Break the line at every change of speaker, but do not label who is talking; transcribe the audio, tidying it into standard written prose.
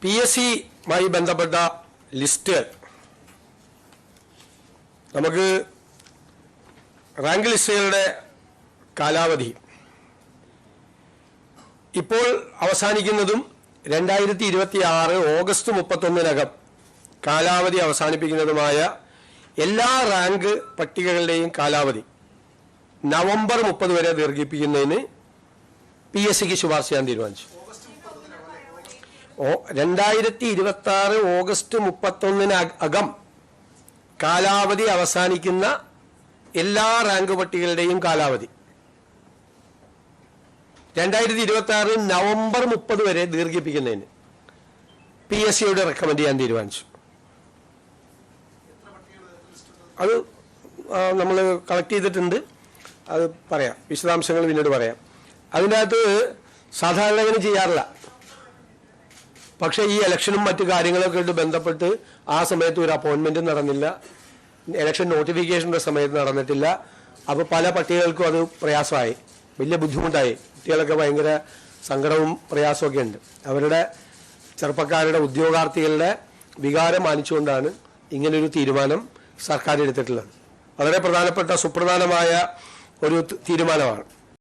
PSC-യുമായി ബന്ധപ്പെട്ട ലിസ്റ്റ് നമുക്ക് റാങ്ക് ലിസ്റ്റുകളുടെ കാലാവധി ഇപ്പോൾ അവസാനിക്കുന്നതും 2026 ഓഗസ്റ്റ് 31-നകം കാലാവധി അവസാനിപ്പിക്കുന്നതുമായ എല്ലാ റാങ്ക് പട്ടികകളുടെയും കാലാവധി നവംബർ 30 വരെ ദീർഘിപ്പിക്കുന്നതിന് PSC-ക്ക് ശുപാർശ ചെയ്യാൻ തീരുമാനിച്ചു. 2026 ഓഗസ്റ്റ് 31-നകം കാലാവധി അവസാനിക്കുന്ന എല്ലാ റാങ്ക് പട്ടികകളുടെയും കാലാവധി 2026 നവംബർ 30 വരെ ദീർഘിപ്പിക്കുന്നതിന് PSC-യോട് റെക്കമെൻഡ് ചെയ്യാൻ തീരുമാനിച്ചു. അത് നമ്മൾ കളക്ട് ചെയ്തിട്ടുണ്ട്. അത് പറയാം, വിശദാംശങ്ങൾ പിന്നീട് പറയാം. അതിൻ്റെ അകത്ത് സാധാരണ അങ്ങനെ ചെയ്യാറില്ല. പക്ഷേ ഈ ഇലക്ഷനും മറ്റു കാര്യങ്ങളൊക്കെ ആയിട്ട് ബന്ധപ്പെട്ട് ആ സമയത്ത് ഒരു അപ്പോയിൻമെൻറ്റും നടന്നില്ല, ഇലക്ഷൻ നോട്ടിഫിക്കേഷൻ്റെ സമയത്ത് നടന്നിട്ടില്ല. അപ്പോൾ പല പട്ടികകൾക്കും അത് പ്രയാസമായി, വലിയ ബുദ്ധിമുട്ടായി. കുട്ടികളൊക്കെ ഭയങ്കര സങ്കടവും പ്രയാസമൊക്കെ ഉണ്ട്. അവരുടെ ചെറുപ്പക്കാരുടെ ഉദ്യോഗാർത്ഥികളുടെ വികാരം മാനിച്ചുകൊണ്ടാണ് ഇങ്ങനൊരു തീരുമാനം സർക്കാർ എടുത്തിട്ടുള്ളത്. വളരെ പ്രധാനപ്പെട്ട സുപ്രധാനമായ ഒരു തീരുമാനമാണ്.